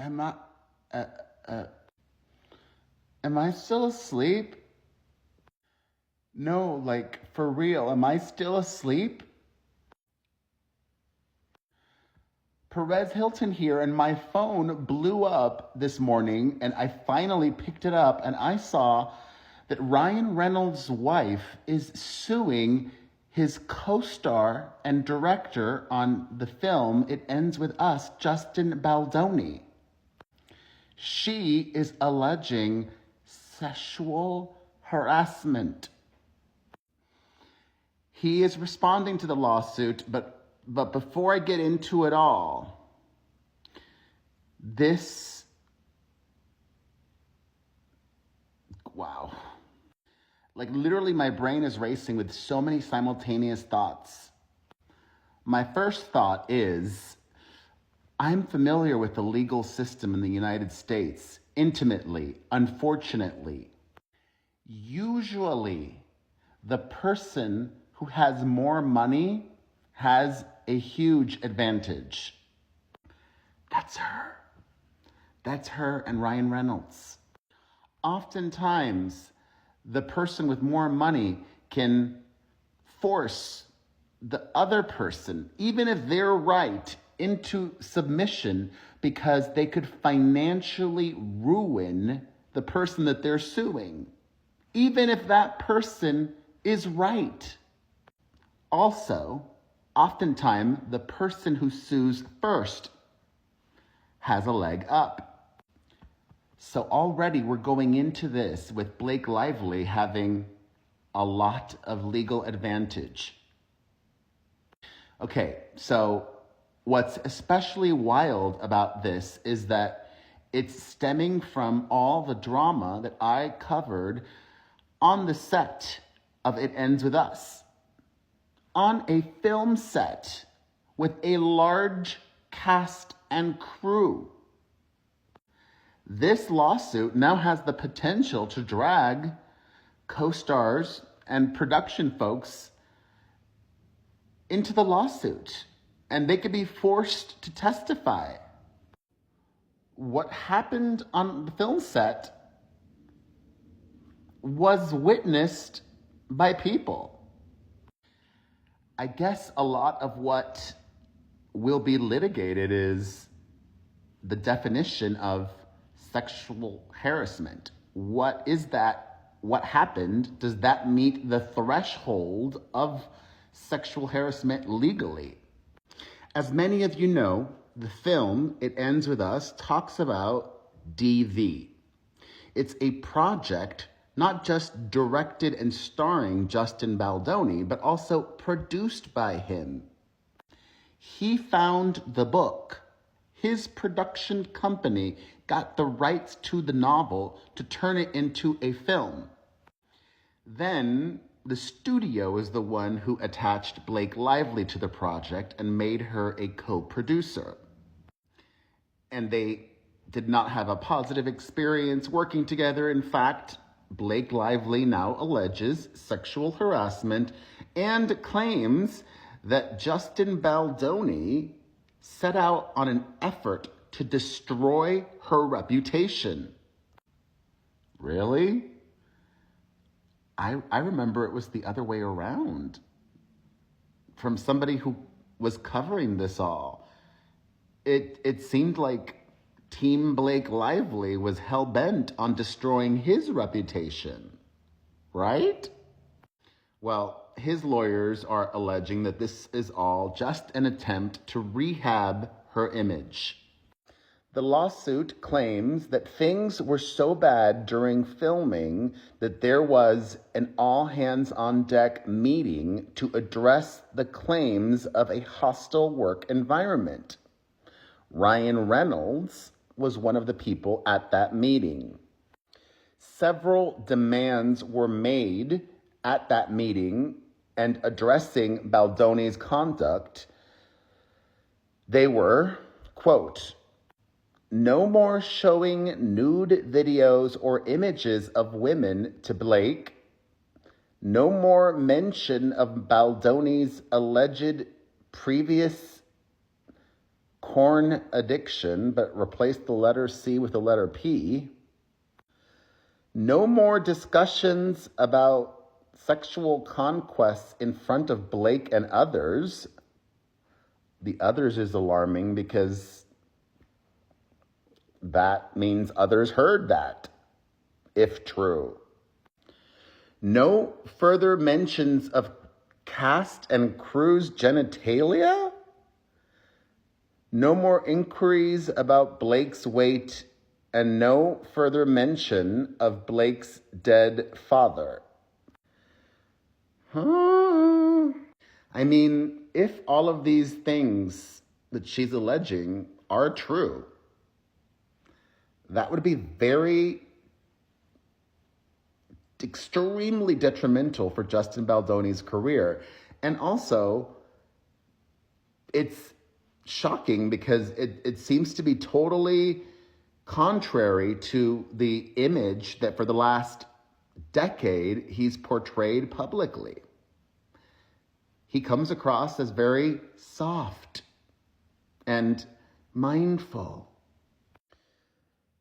Am I, uh, uh, am I still asleep? No, like, for real, am I still asleep? Perez Hilton here, and my phone blew up this morning, and I finally picked it up, and I saw that Ryan Reynolds' wife is suing his co-star and director on the film It Ends With Us, Justin Baldoni. She is alleging sexual harassment. He is responding to the lawsuit, but before I get into it all, wow. Like, literally, my brain is racing with so many simultaneous thoughts. My first thought is, I'm familiar with the legal system in the United States intimately, unfortunately. Usually, the person who has more money has a huge advantage. That's her. That's her and Ryan Reynolds. Oftentimes, the person with more money can force the other person, even if they're right, into submission because they could financially ruin the person that they're suing, even if that person is right. Also, oftentimes, the person who sues first has a leg up. So already we're going into this with Blake Lively having a lot of legal advantage. Okay, so what's especially wild about this is that it's stemming from all the drama that I covered on the set of It Ends With Us. On a film set with a large cast and crew. This lawsuit now has the potential to drag co-stars and production folks into the lawsuit, and they could be forced to testify. What happened on the film set was witnessed by people. I guess a lot of what will be litigated is the definition of sexual harassment. What is that? What happened? Does that meet the threshold of sexual harassment legally? As many of you know, the film It Ends With Us talks about DV. It's a project not just directed and starring Justin Baldoni, but also produced by him. He found the book. His production company got the rights to the novel to turn it into a film. Then the studio is the one who attached Blake Lively to the project and made her a co-producer. And they did not have a positive experience working together. In fact, Blake Lively now alleges sexual harassment and claims that Justin Baldoni set out on an effort to destroy her reputation. Really? I remember it was the other way around. From somebody who was covering this all. It seemed like Team Blake Lively was hell-bent on destroying his reputation. Right? Well, his lawyers are alleging that this is all just an attempt to rehab her image. The lawsuit claims that things were so bad during filming that there was an all-hands-on-deck meeting to address the claims of a hostile work environment. Ryan Reynolds was one of the people at that meeting. Several demands were made at that meeting and addressing Baldoni's conduct. They were, quote, no more showing nude videos or images of women to Blake. No more mention of Baldoni's alleged previous corn addiction, but replace the letter C with the letter P. No more discussions about sexual conquests in front of Blake and others. The others is alarming because that means others heard that, if true. No further mentions of cast and crew's genitalia? No more inquiries about Blake's weight, and no further mention of Blake's dead father. I mean, if all of these things that she's alleging are true, that would be extremely detrimental for Justin Baldoni's career. And also, it's shocking because it seems to be totally contrary to the image that for the last decade he's portrayed publicly. He comes across as very soft and mindful.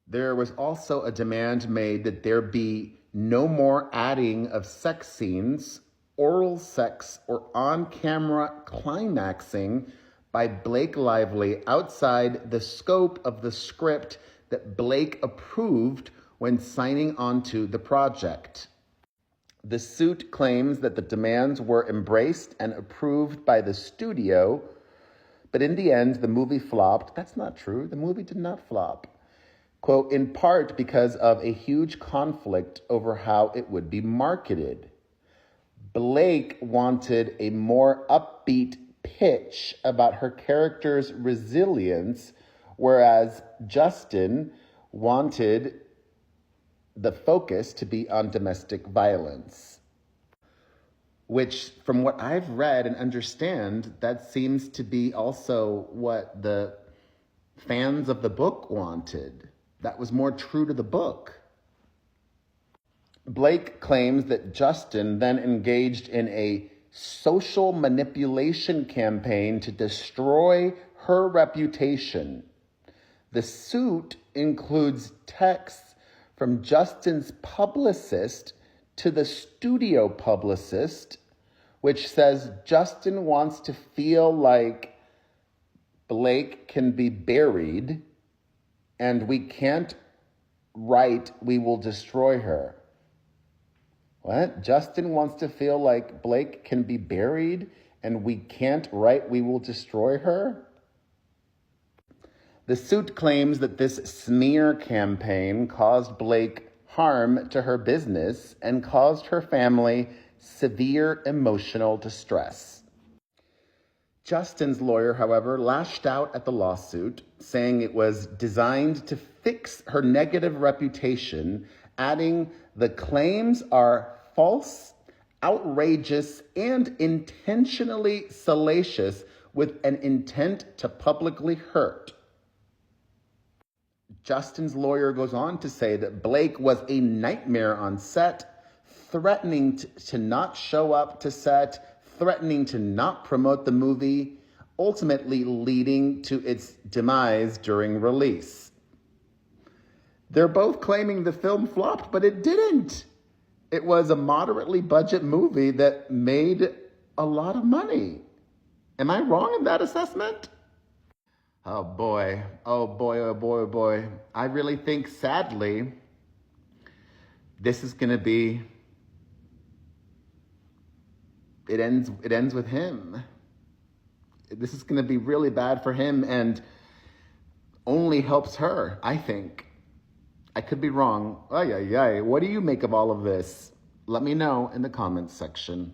There was also a demand made that there be no more adding of sex scenes, oral sex, or on-camera climaxing by Blake Lively outside the scope of the script that Blake approved when signing onto the project. The suit claims that the demands were embraced and approved by the studio, but in the end, the movie flopped. That's not true. The movie did not flop. Quote, in part because of a huge conflict over how it would be marketed. Blake wanted a more upbeat pitch about her character's resilience, whereas Justin wanted the focus to be on domestic violence. Which, from what I've read and understand, that seems to be also what the fans of the book wanted. That was more true to the book. Blake claims that Justin then engaged in a social manipulation campaign to destroy her reputation. The suit includes texts from Justin's publicist to the studio publicist, which says Justin wants to feel like Blake can be buried and we can't write, we will destroy her. What? Justin wants to feel like Blake can be buried and we can't write, we will destroy her? The suit claims that this smear campaign caused Blake harm to her business and caused her family severe emotional distress. Justin's lawyer, however, lashed out at the lawsuit, saying it was designed to fix her negative reputation, adding, the claims are false, outrageous, and intentionally salacious with an intent to publicly hurt. Justin's lawyer goes on to say that Blake was a nightmare on set, threatening to not show up to set, threatening to not promote the movie, ultimately leading to its demise during release. They're both claiming the film flopped, but it didn't. It was a moderately budget movie that made a lot of money. Am I wrong in that assessment? Oh boy, oh boy, oh boy, oh boy. I really think, sadly, this is going to be, it ends with him. This is going to be really bad for him and only helps her, I think. I could be wrong. What do you make of all of this? Let me know in the comments section.